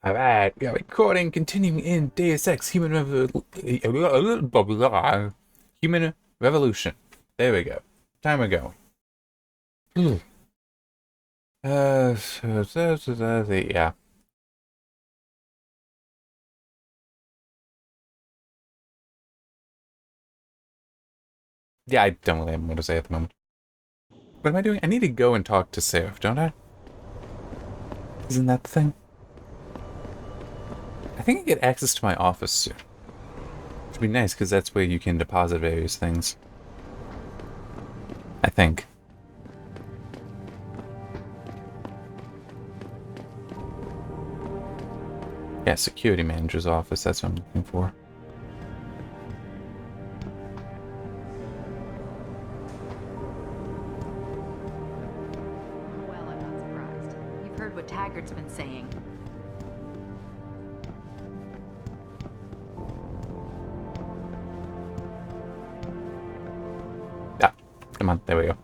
Alright, we are recording, continuing in Deus Ex Human Revolution. There we go. Time ago. Yeah. Yeah, I don't really have more to say at the moment. What am I doing? I need to go and talk to Seraph, don't I? Isn't that the thing? I think I get access to my office soon. Which would be nice, because that's where you can deposit various things. I think. Yeah, security manager's office, that's what I'm looking for. Well, I'm not surprised. You've heard what Taggart's been saying. Ah, come on, there we go.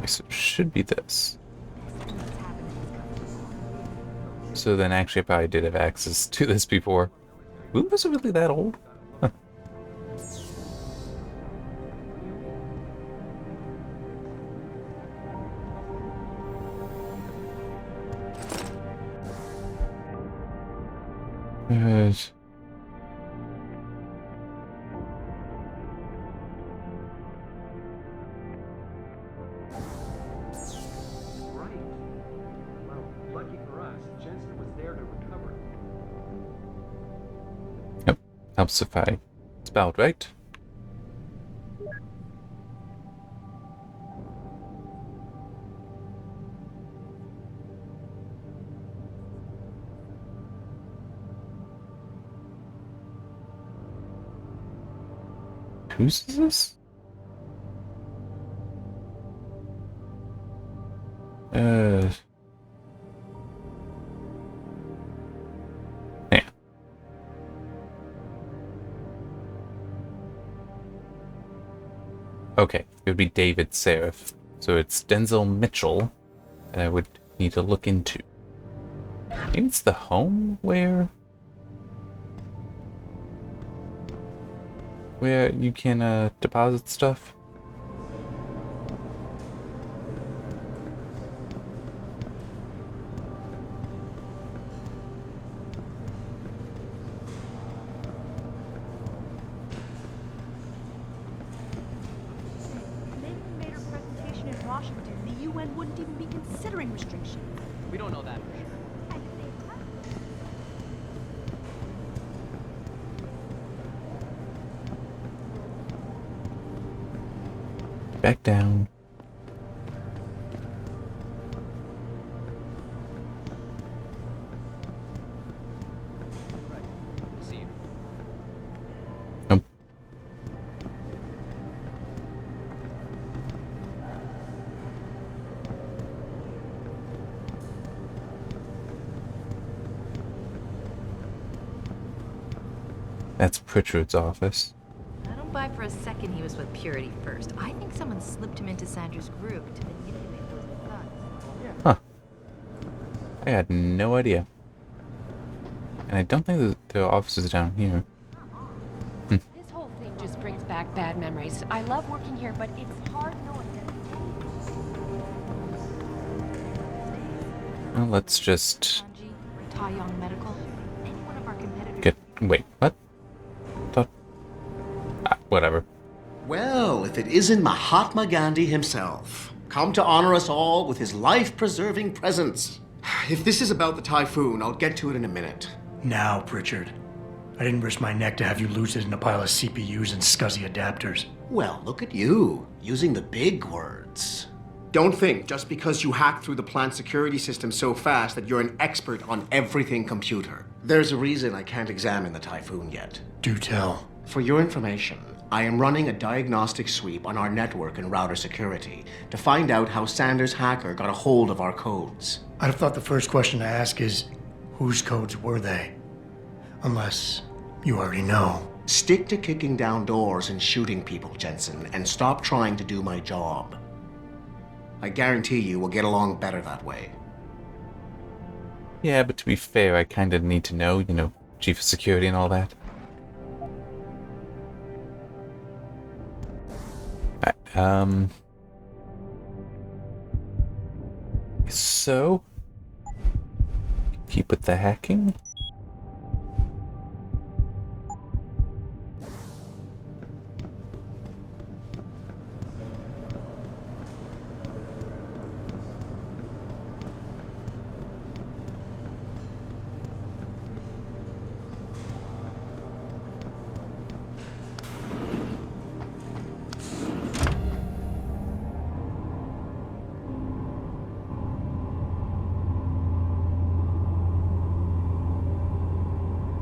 So it should be this. So then actually I probably did have access to this before. Ooh, was it really that old? Huh. Right. Well, lucky for us, Jensen was there to recover. Yep, helps if I spelled right. Whose is this? Yeah. Okay, it would be David Seraph. So it's Denzel Mitchell that I would need to look into. Maybe it's the home where you can deposit stuff. Lincoln made her presentation in Washington. The UN wouldn't even be considering restrictions. We don't know that for sure. And if they have Back down. Right. See you. Nope. That's Pritchard's office. I don't buy for a second he was with Purity first. I think someone slipped him into Sandra's group to manipulate those thugs. Huh. I had no idea. And I don't think that the office is down here. This whole thing just brings back bad memories. I love working here, but it's hard knowing that. Well, let's just Sanji, Tai Yong Medical, any one of our competitors. get... Wait, what? Thought... whatever. Well, if it isn't Mahatma Gandhi himself, come to honor us all with his life-preserving presence. If this is about the typhoon, I'll get to it in a minute. Now, Pritchard. I didn't risk my neck to have you lose it in a pile of CPUs and scuzzy adapters. Well, look at you, using the big words. Don't think just because you hacked through the plant security system so fast that you're an expert on everything computer. There's a reason I can't examine the typhoon yet. Do tell. For your information, I am running a diagnostic sweep on our network and router security to find out how Sanders' hacker got a hold of our codes. I'd have thought the first question to ask is, whose codes were they? Unless You already know. Stick to kicking down doors and shooting people, Jensen, and stop trying to do my job. I guarantee you we'll get along better that way. Yeah, but to be fair, I kind of need to know, you know, chief of security and all that. Right, so, keep with the hacking.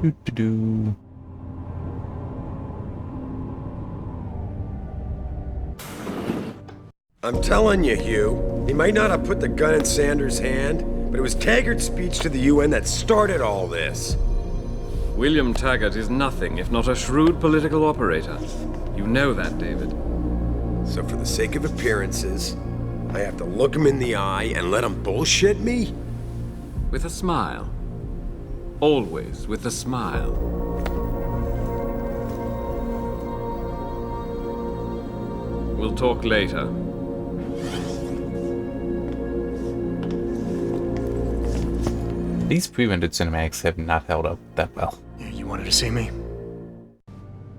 Doo-doo-doo. I'm telling you, Hugh, he might not have put the gun in Sanders' hand, but it was Taggart's speech to the UN that started all this. William Taggart is nothing if not a shrewd political operator. You know that, David. So for the sake of appearances, I have to look him in the eye and let him bullshit me? With a smile. Always with a smile. We'll talk later. These pre-rendered cinematics have not held up that well. Yeah, you wanted to see me?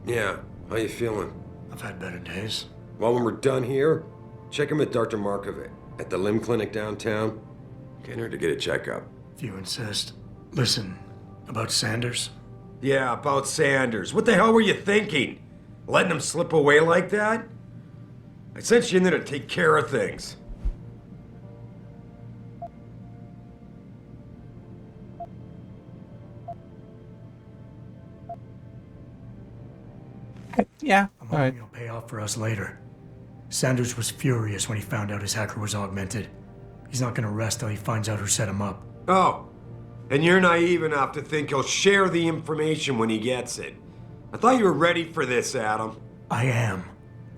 Yeah, how you feeling? I've had better days. Well, when we're done here, check him at Dr. Markovic at the limb clinic downtown. Get her to get a checkup. If you insist. Listen, about Sanders? Yeah, about Sanders. What the hell were you thinking? Letting him slip away like that? I sent you in there to take care of things. Yeah, I'm all right. hoping it'll pay off for us later. Sanders was furious when he found out his hacker was augmented. He's not gonna rest till he finds out who set him up. Oh, and you're naive enough to think he'll share the information when he gets it. I thought you were ready for this, Adam. I am.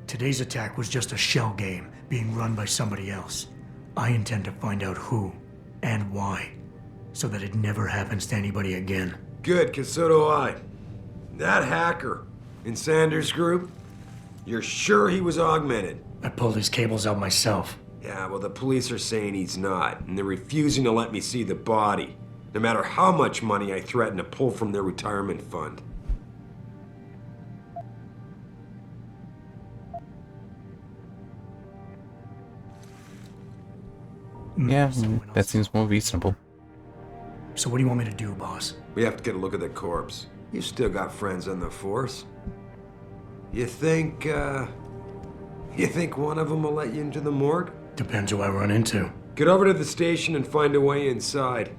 Today's attack was just a shell game being run by somebody else. I intend to find out who and why, so that it never happens to anybody again. Good, 'cause so do I. That hacker in Sanders' group, you're sure he was augmented? I pulled his cables out myself. Yeah, well, the police are saying he's not, and they're refusing to let me see the body, no matter how much money I threaten to pull from their retirement fund. Yeah, that seems more reasonable. So what do you want me to do, boss? We have to get a look at the corpse. You still got friends on the force. You think one of them will let you into the morgue? Depends who I run into. Get over to the station and find a way inside.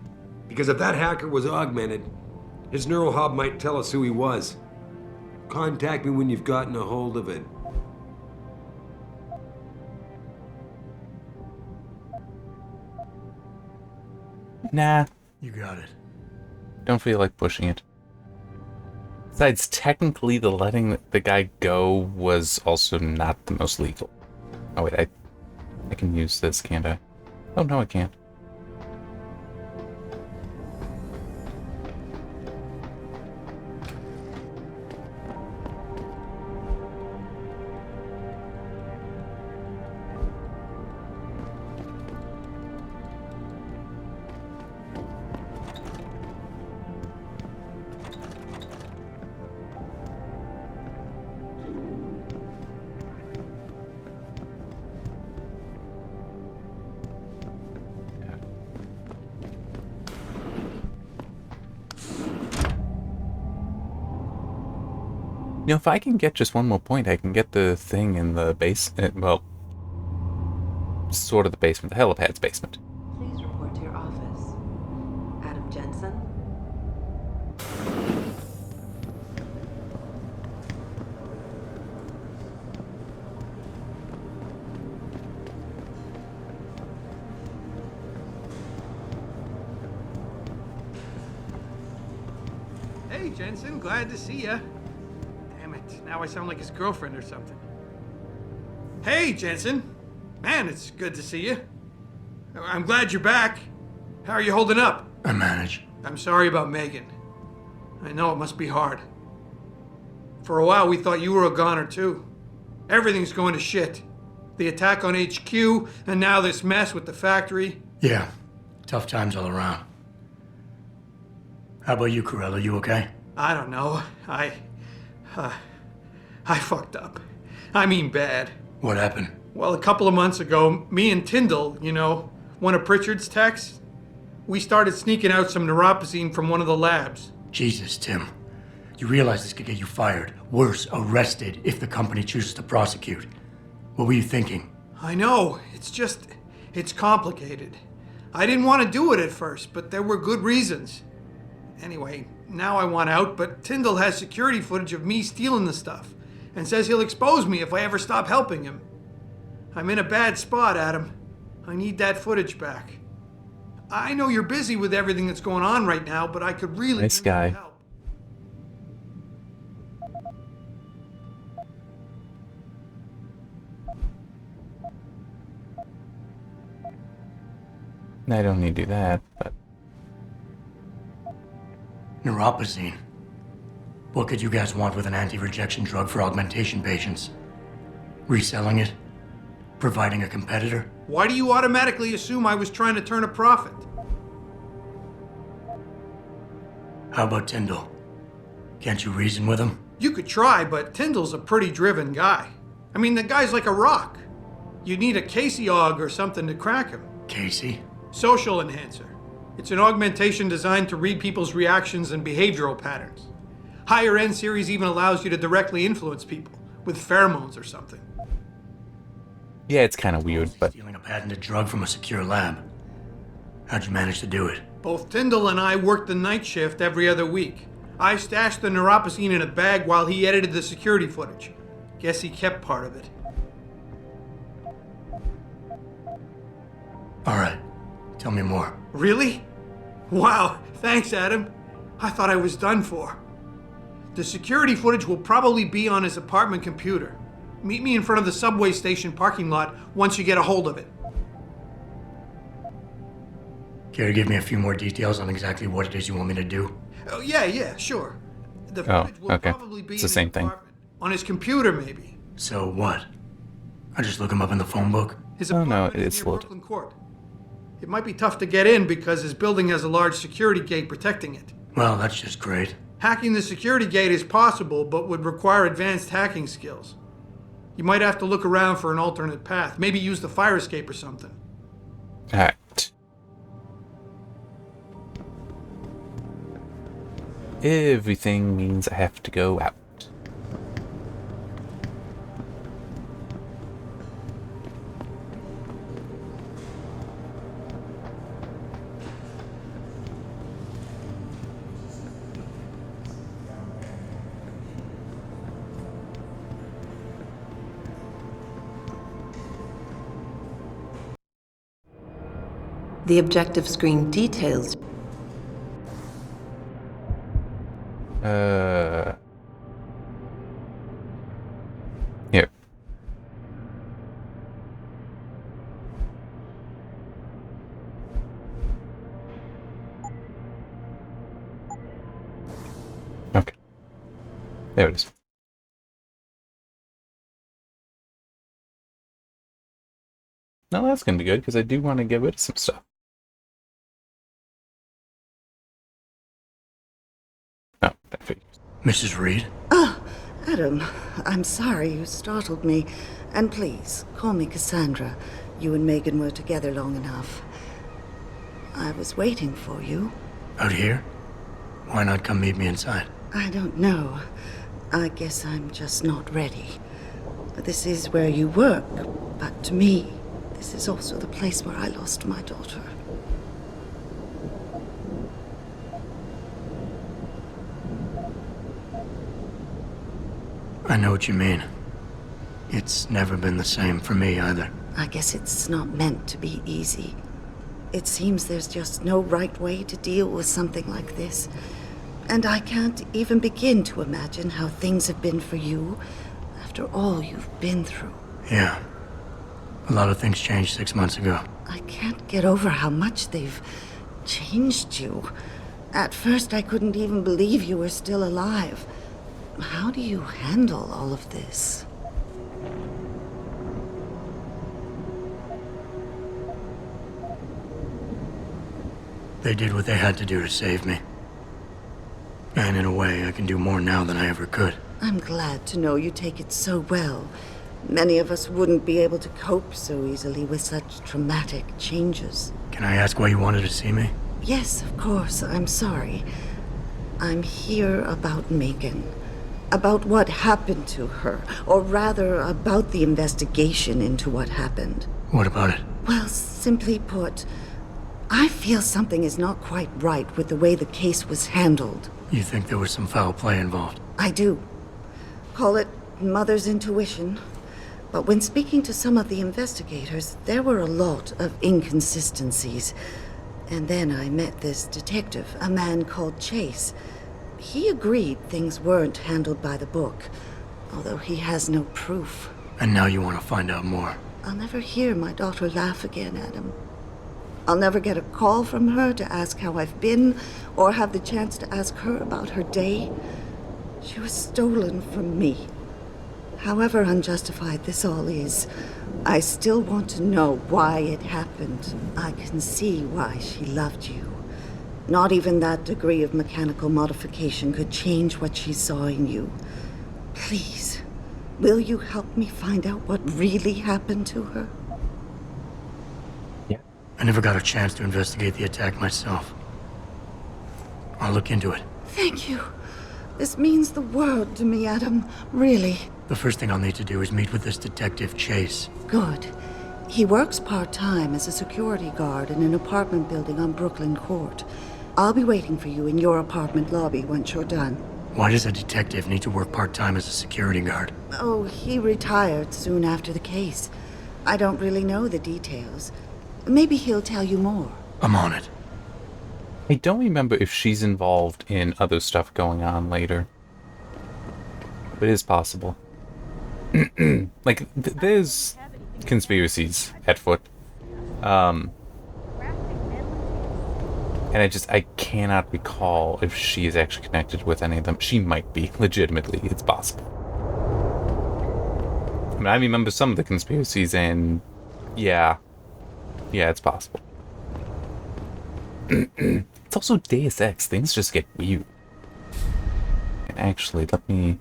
Because if that hacker was augmented, his neural hub might tell us who he was. Contact me when you've gotten a hold of it. Nah, You got it. don't feel like pushing it. Besides, technically, the letting the guy go was also not the most legal. Oh wait, I can use this, can't I? Oh no, I can't. You know, if I can get just one more point, I can get the thing in the base. Well, sort of the basement, the helipad's basement. Please report to your office. Adam Jensen? Hey, Jensen. Glad to see ya. Damn it, now I sound like his girlfriend or something. Hey, Jensen. Man, it's good to see you. I'm glad you're back. How are you holding up? I manage. I'm sorry about Megan. I know it must be hard. For a while, we thought you were a goner, too. Everything's going to shit. The attack on HQ, and now this mess with the factory. Yeah, tough times all around. How about you, Corella? You okay? I don't know. I fucked up. I mean bad. What happened? Well, a couple of months ago, me and Tyndall, you know, one of Pritchard's techs, we started sneaking out some neuropozyne from one of the labs. Jesus, Tim. You realize this could get you fired. Worse, arrested if the company chooses to prosecute. What were you thinking? I know. It's complicated. I didn't want to do it at first, but there were good reasons. Anyway, now I want out, but Tyndall has security footage of me stealing the stuff and says he'll expose me if I ever stop helping him. I'm in a bad spot, Adam. I need that footage back. I know you're busy with everything that's going on right now, but I could really Nice use guy. your help. I don't need to do that, but Neuropozyne. What could you guys want with an anti-rejection drug for augmentation patients? Reselling it? Providing a competitor? Why do you automatically assume I was trying to turn a profit? How about Tyndall? Can't you reason with him? You could try, but Tyndall's a pretty driven guy. I mean, the guy's like a rock. You'd need a Casey aug or something to crack him. Casey? Social enhancer. It's an augmentation designed to read people's reactions and behavioral patterns. Higher end series even allows you to directly influence people with pheromones or something. yeah, it's kind of weird, but Stealing a patented drug from a secure lab. How'd you manage to do it? Both Tyndall and I worked the night shift every other week. I stashed the neuropozyne in a bag while he edited the security footage. Guess he kept part of it. All right. Tell me more. Really? Wow, thanks, Adam. I thought I was done for. The security footage will probably be on his apartment computer. Meet me in front of the subway station parking lot once you get a hold of it. Care to give me a few more details on exactly what it is you want me to do? Oh, yeah, sure. The Oh, footage will okay. probably be It's the in same his thing. apartment. On his computer, maybe. So what? I just look him up in the phone book? His Oh, no, apartment is it's near loaded. Brooklyn Court. It might be tough to get in because his building has a large security gate protecting it. Well, that's just great. Hacking the security gate is possible, but would require advanced hacking skills. You might have to look around for an alternate path. Maybe use the fire escape or something. alright. Everything means I have to go out. The objective screen details. Here. Okay. There it is. Now that's gonna be good because I do want to get rid of some stuff. Oh, that figures. Mrs. Reed? Adam, I'm sorry you startled me. And please, call me Cassandra. You and Megan were together long enough. I was waiting for you. Out here? Why not come meet me inside? I don't know. I guess I'm just not ready. This is where you work, but to me, this is also the place where I lost my daughter. I know what you mean. It's never been the same for me either. I guess it's not meant to be easy. It seems there's just no right way to deal with something like this. And I can't even begin to imagine how things have been for you after all you've been through. Yeah. A lot of things changed 6 months ago. I can't get over how much they've changed you. At first, I couldn't even believe you were still alive. How do you handle all of this? They did what they had to do to save me. And in a way, I can do more now than I ever could. I'm glad to know you take it so well. Many of us wouldn't be able to cope so easily with such traumatic changes. Can I ask why you wanted to see me? Yes, of course. I'm sorry. I'm here about Megan. About what happened to her. Or rather, about the investigation into what happened. What about it? Well, simply put, I feel something is not quite right with the way the case was handled. You think there was some foul play involved? I do. Call it mother's intuition. But when speaking to some of the investigators, there were a lot of inconsistencies. And then I met this detective, a man called Chase. He agreed things weren't handled by the book, although he has no proof. And now you want to find out more? I'll never hear my daughter laugh again, Adam. I'll never get a call from her to ask how I've been, or have the chance to ask her about her day. She was stolen from me. However unjustified this all is, I still want to know why it happened. I can see why she loved you. Not even that degree of mechanical modification could change what she saw in you. Please, will you help me find out what really happened to her? Yeah. I never got a chance to investigate the attack myself. I'll look into it. Thank you. This means the world to me, Adam. Really. The first thing I'll need to do is meet with this detective, Chase. Good. He works part-time as a security guard in an apartment building on Brooklyn Court. I'll be waiting for you in your apartment lobby once you're done. Why does a detective need to work part-time as a security guard? Oh, he retired soon after the case. I don't really know the details. Maybe he'll tell you more. I'm on it. I don't remember if she's involved in other stuff going on later. But it is possible. Like, there's conspiracies at foot. And I cannot recall if she is actually connected with any of them. She might be, legitimately. It's possible. I mean, I remember some of the conspiracies, and yeah, it's possible. It's also Deus Ex. Things just get weird. And actually, let me...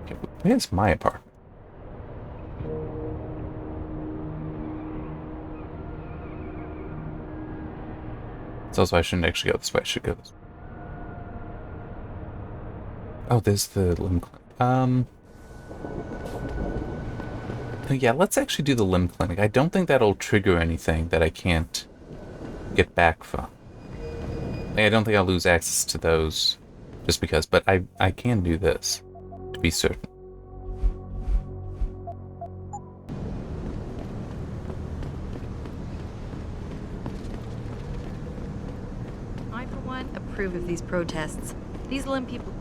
Okay, where's my apartment? It's also, I shouldn't actually go this way. I should go this way. Oh, there's the limb clinic. Yeah, let's actually do the limb clinic. I don't think that'll trigger anything that I can't get back from. Like, I don't think I'll lose access to those just because, but I can do this, to be certain. I, for one, approve of these protests. These limb people...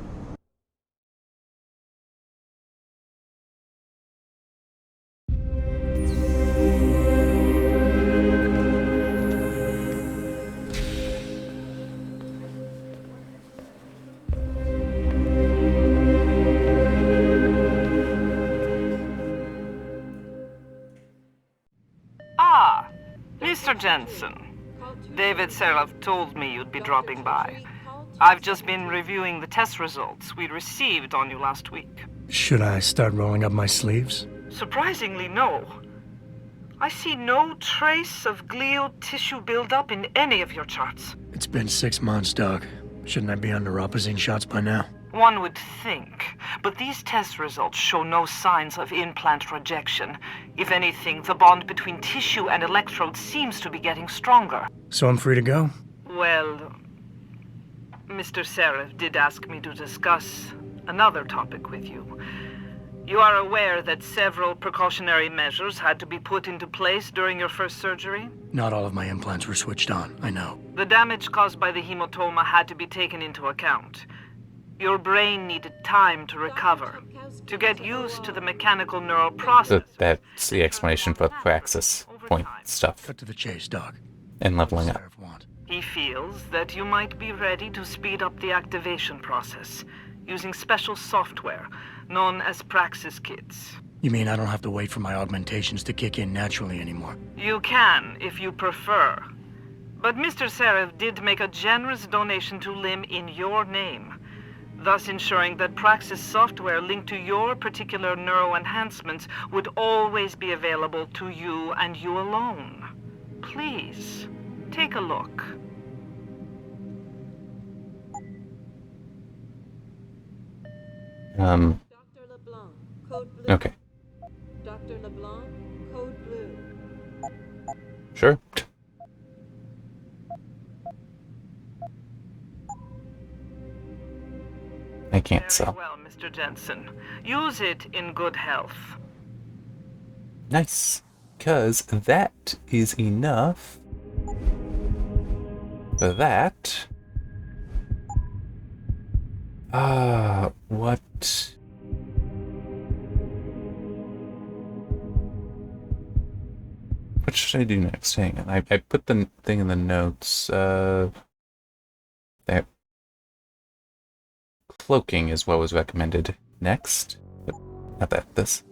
Ah, Mr. Jensen. David Serloff told me you'd be dropping by. I've just been reviewing the test results we received on you last week. Should I start rolling up my sleeves? Surprisingly, no. I see no trace of glial tissue buildup in any of your charts. It's been 6 months, Doc. Shouldn't I be on neuropozyne shots by now? One would think, but these test results show no signs of implant rejection. If anything, the bond between tissue and electrodes seems to be getting stronger. So I'm free to go? Well, Mr. Serif did ask me to discuss another topic with you. You are aware that several precautionary measures had to be put into place during your first surgery? Not all of my implants were switched on, I know. The damage caused by the hematoma had to be taken into account. Your brain needed time to recover, to get used to the mechanical neural process. That's the explanation for the praxis point stuff. Cut to the chase, Doc. And leveling up. He feels that you might be ready to speed up the activation process using special software known as praxis kits. You mean I don't have to wait for my augmentations to kick in naturally anymore? You can, if you prefer. But Mr. Serev did make a generous donation to LIM in your name, thus ensuring that praxis software linked to your particular neuroenhancements would always be available to you and you alone. Please, take a look. Okay. Dr. LeBlanc, code blue. Sure. I can't sell. Very well, Mr. Jensen. Use it in good health. Nice. Because that is enough for that. What? What should I do next? Hang on. I put the thing in the notes. That cloaking is what was recommended next. But not that, this.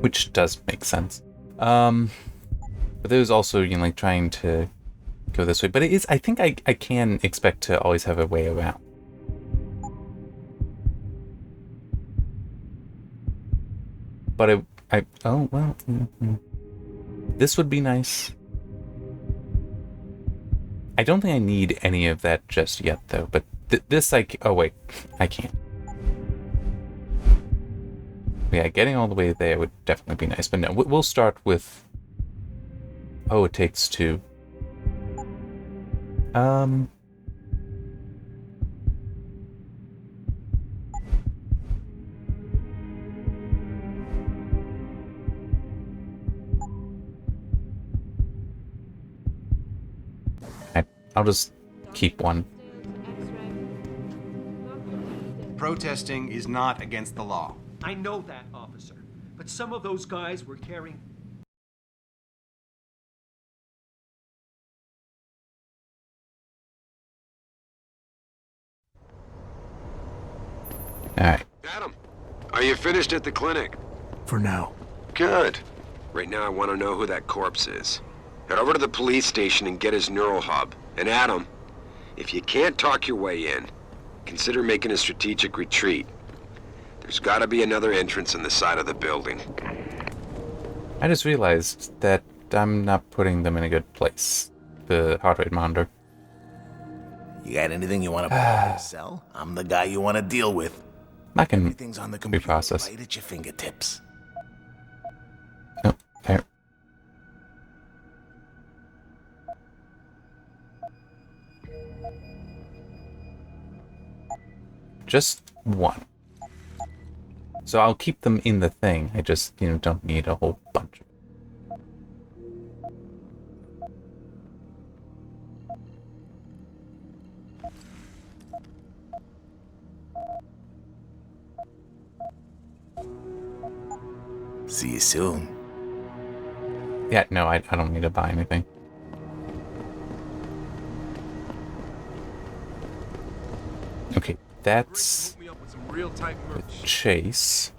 Which does make sense. But there's also, you know, like trying to go this way. But it is, I think I can expect to always have a way around. But oh, well, this would be nice. I don't think I need any of that just yet, though. But this, like, oh wait, I can't. Yeah, getting all the way there would definitely be nice. But no, we'll start with. Oh, it takes two. I'll just keep one. Protesting is not against the law. I know that, officer. But some of those guys were carrying... Alright. Adam, are you finished at the clinic? For now. Good. Right now I want to know who that corpse is. Head over to the police station and get his neural hub. And Adam, if you can't talk your way in, consider making a strategic retreat. There's gotta be another entrance on the side of the building. I just realized that I'm not putting them in a good place. The heart rate monitor. You got anything you want to put in your cell? I'm the guy you want to deal with. I can Everything's on the computer, reprocess. right at your fingertips. Oh, there. Just one. So I'll keep them in the thing. I just, you know, don't need a whole bunch. See you soon. Yeah, no, I don't need to buy anything. Okay, that's the chase.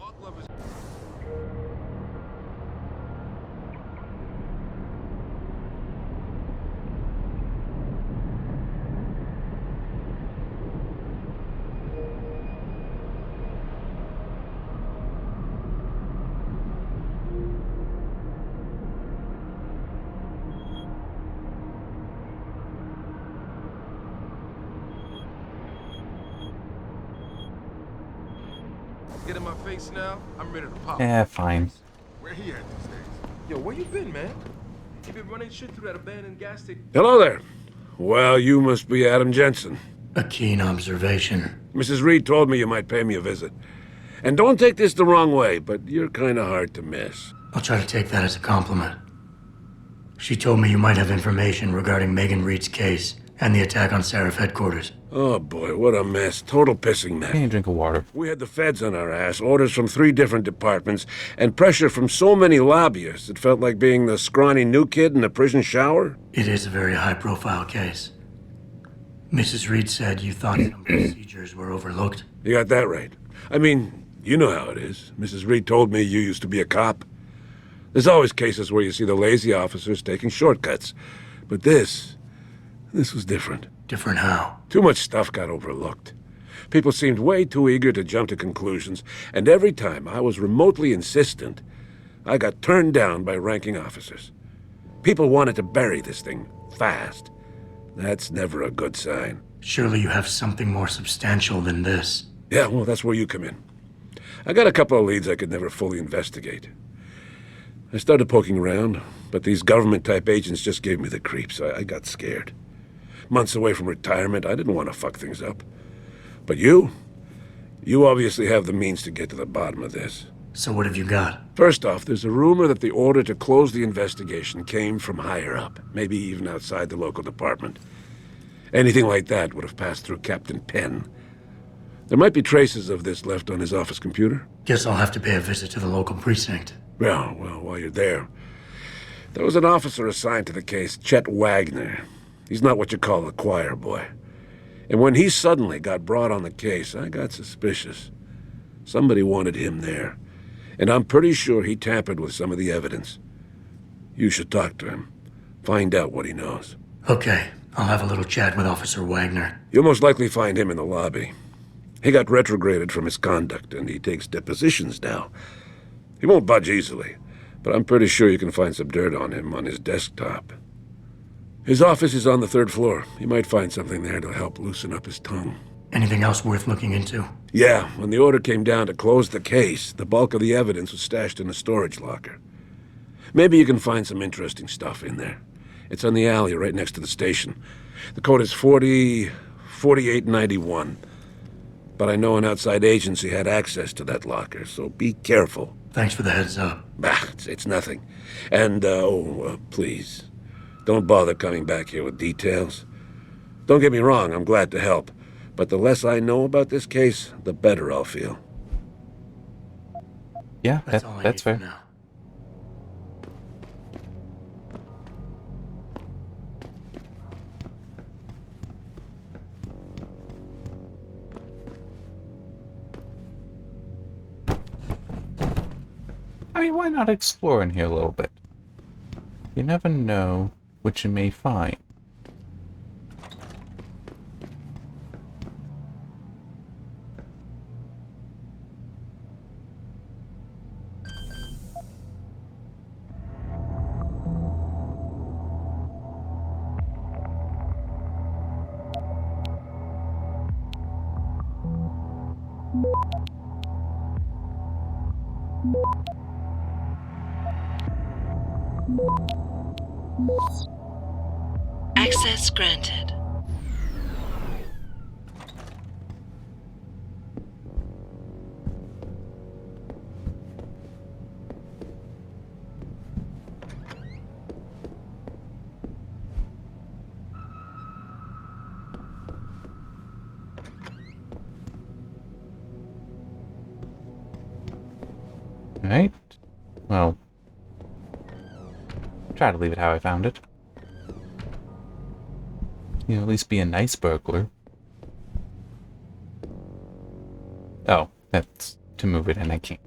Get in my face now, I'm ready to pop. Yeah, fine. Where he at these days? Yo, where you been, man? You been running shit through that abandoned gas station? Hello there. Well, you must be Adam Jensen. A keen observation. Mrs. Reed told me you might pay me a visit. And don't take this the wrong way, but you're kind of hard to miss. I'll try to take that as a compliment. She told me you might have information regarding Megan Reed's case and the attack on Seraph headquarters. Oh boy, what a mess. Total pissing mess. Can you drink of water? We had the feds on our ass, orders from 3 different departments, and pressure from so many lobbyists it felt like being the scrawny new kid in the prison shower. It is a very high-profile case. Mrs. Reed said you thought some procedures were overlooked. You got that right. I mean, you know how it is. Mrs. Reed told me you used to be a cop. There's always cases where you see the lazy officers taking shortcuts. But this was different. Different how? Too much stuff got overlooked. People seemed way too eager to jump to conclusions, and every time I was remotely insistent, I got turned down by ranking officers. People wanted to bury this thing fast. That's never a good sign. Surely you have something more substantial than this. Yeah, well, that's where you come in. I got a couple of leads I could never fully investigate. I started poking around, but these government-type agents just gave me the creeps. I got scared. Months away from retirement, I didn't want to fuck things up. But you obviously have the means to get to the bottom of this. So what have you got? First off, there's a rumor that the order to close the investigation came from higher up, maybe even outside the local department. Anything like that would have passed through Captain Penn. There might be traces of this left on his office computer. Guess I'll have to pay a visit to the local precinct. Well, while you're there, there was an officer assigned to the case, Chet Wagner. He's not what you call a choir boy. And when he suddenly got brought on the case, I got suspicious. Somebody wanted him there. And I'm pretty sure he tampered with some of the evidence. You should talk to him. Find out what he knows. Okay, I'll have a little chat with Officer Wagner. You'll most likely find him in the lobby. He got retrograded from his conduct, and he takes depositions now. He won't budge easily, but I'm pretty sure you can find some dirt on him on his desktop. His office is on the 3rd floor. You might find something there to help loosen up his tongue. Anything else worth looking into? Yeah, when the order came down to close the case, the bulk of the evidence was stashed in a storage locker. Maybe you can find some interesting stuff in there. It's on the alley right next to the station. The code is 4891. But I know an outside agency had access to that locker, so be careful. Thanks for the heads up. Bah, it's nothing. And, please, don't bother coming back here with details. Don't get me wrong, I'm glad to help. But the less I know about this case, the better I'll feel. Yeah, that's fair. Now. I mean, why not explore in here a little bit? You never know what you may find. Access granted. Right. Well, try to leave it how I found it. You know, at least be a nice burglar. Oh, that's to move it and I can't.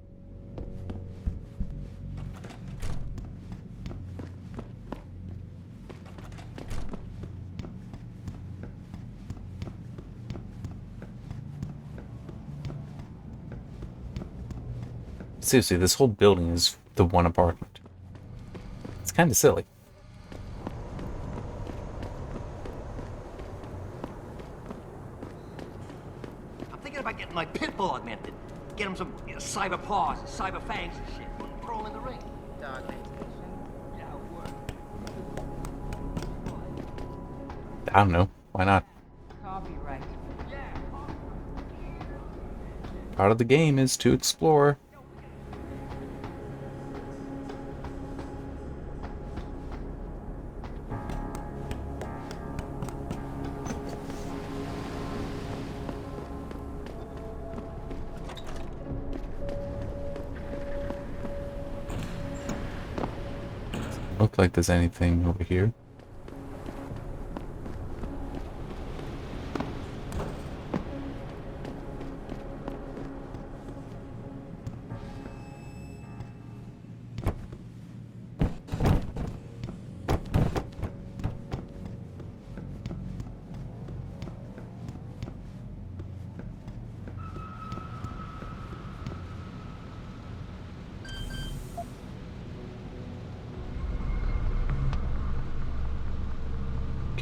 Seriously, this whole building is the one apartment. It's kind of silly. I'm thinking about getting my pit bull augmented. Get him some cyber paws, cyber fangs and shit. Throw him in the ring. I don't know. Why not? Copyright. Part of the game is to explore. Look like there's anything over here.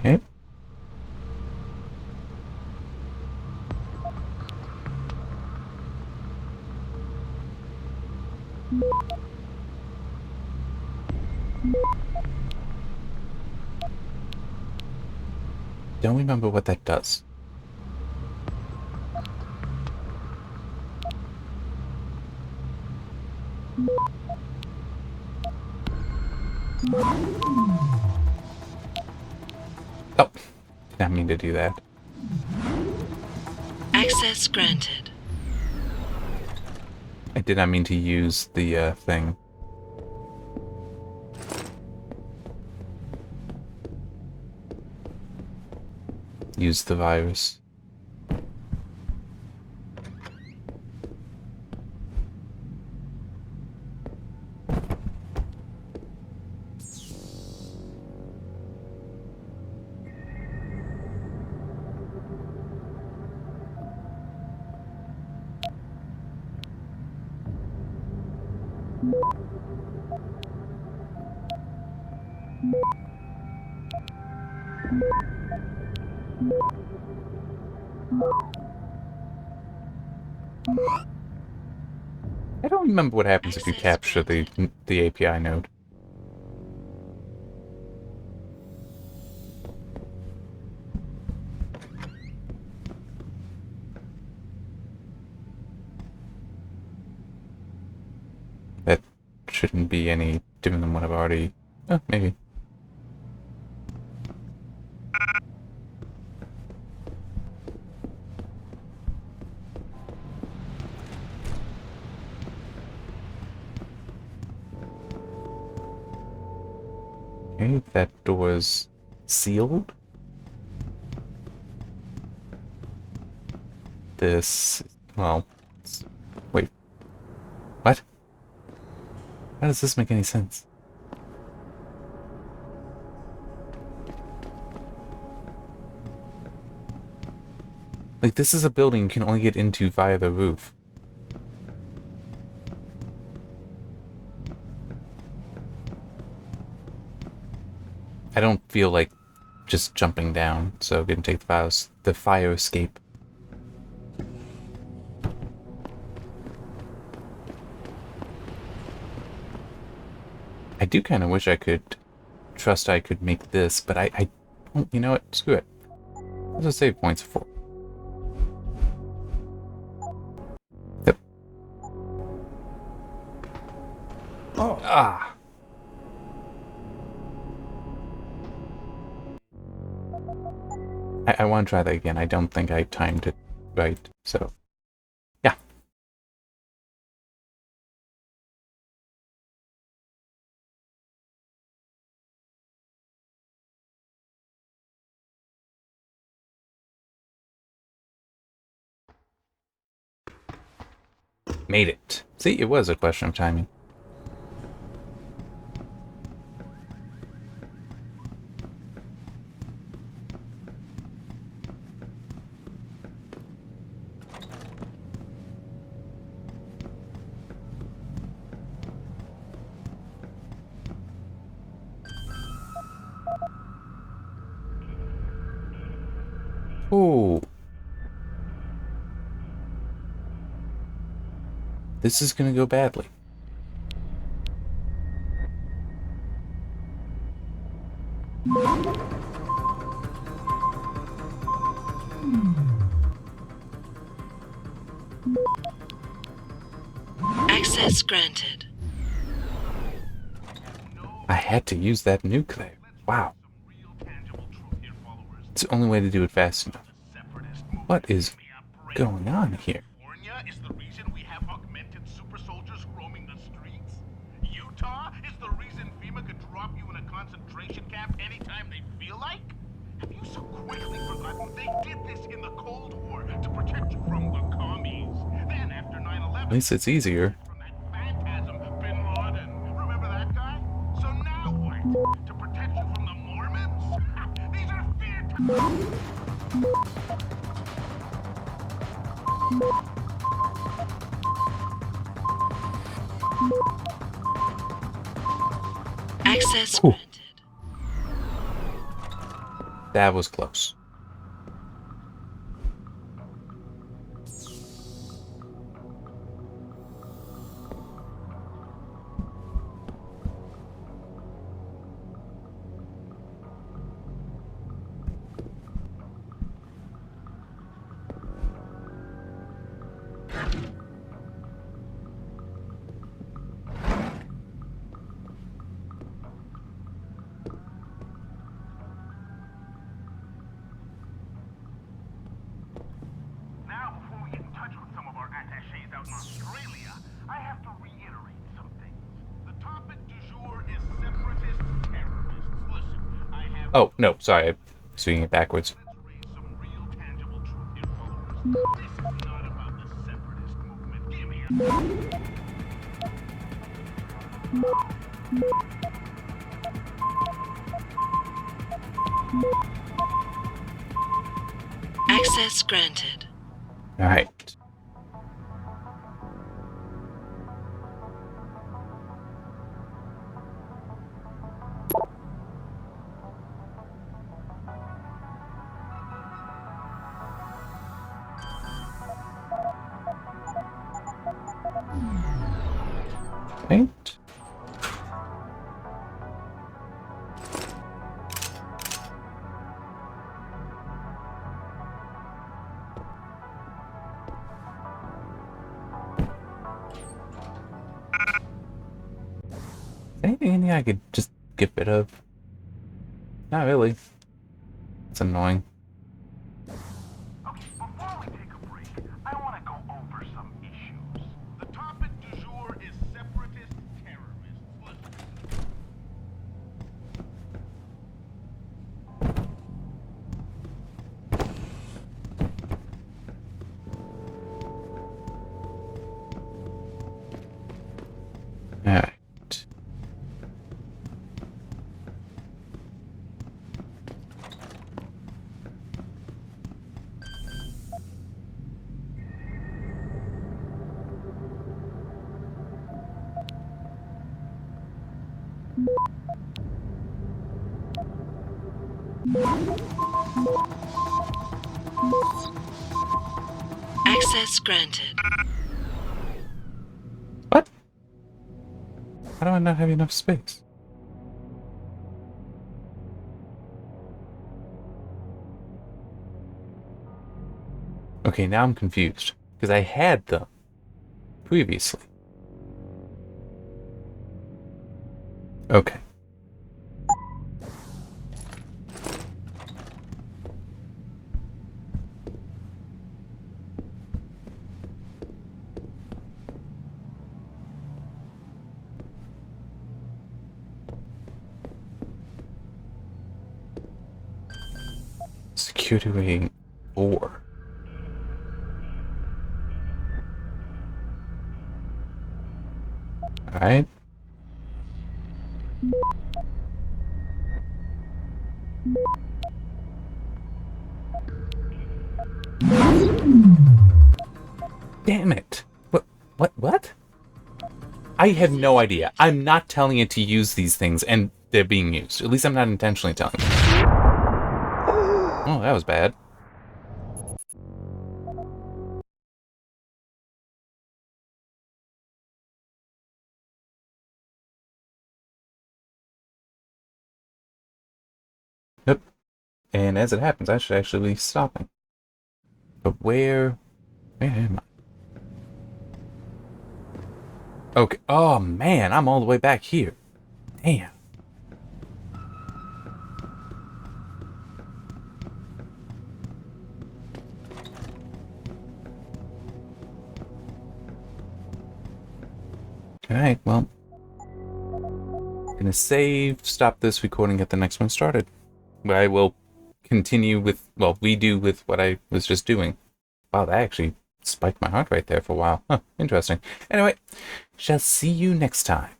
Okay. Don't remember what that does. Oh, did not mean to do that. Access granted. I did not mean to use the thing. Use the virus. I don't remember what happens if you capture the API node. That shouldn't be any different than what I've already... Oh, maybe. Okay, that door's sealed. This... well... wait. What? How does this make any sense? Like, this is a building you can only get into via the roof. I don't feel like just jumping down, so I'm gonna take the fire escape. I do kind of wish I could trust I could make this, but I don't, you know what, screw it. Let's just save points for. Yep. Oh. Ah. I want to try that again. I don't think I timed it right, so yeah. Made it. See, it was a question of timing. Oh. This is gonna go badly. Access granted. I had to use that nuclear. Wow. It's the only way to do it fast enough. What is going on here? Is the reason we have augmented super soldiers roaming the streets? Utah is the reason FEMA could drop you in a concentration camp anytime they feel like? Have you so quickly forgotten they did this in the Cold War to protect you from the commies? Then after 9/11, At least it's easier. Phantasm, Bin Laden, remember that guy? So now what? To protect you from the Mormons? These are fear Access Ooh. granted. That was close. Now, before we get in touch with some of our attachés out in Australia, I have to reiterate some things. The topic du jour is separatist terrorists. Listen, I have... Oh, no, sorry. I'm swinging it backwards. This is not about the separatist movement. Give me a... Access granted. Alright. Right. Anything in here I could just get rid of? Not really. It's annoying. Okay, before we take a break, I want to go over some issues. The topic du jour is separatist terrorists. Listen. Alright. Access granted. What? How do I not have enough space? Okay, now I'm confused. Because I had them previously. Okay. Security rating 4. Alright. Damn it. What? I have no idea. I'm not telling it to use these things, and they're being used. At least I'm not intentionally telling it. Oh, that was bad. Yep. And as it happens, I should actually be stopping. But where am I? Okay. Oh, man. I'm all the way back here. Damn. Alright, well. Gonna save, stop this recording, get the next one started. I will continue with, well, redo with what I was just doing. Wow, that actually spiked my heart rate there for a while. Huh, interesting. Anyway, shall see you next time.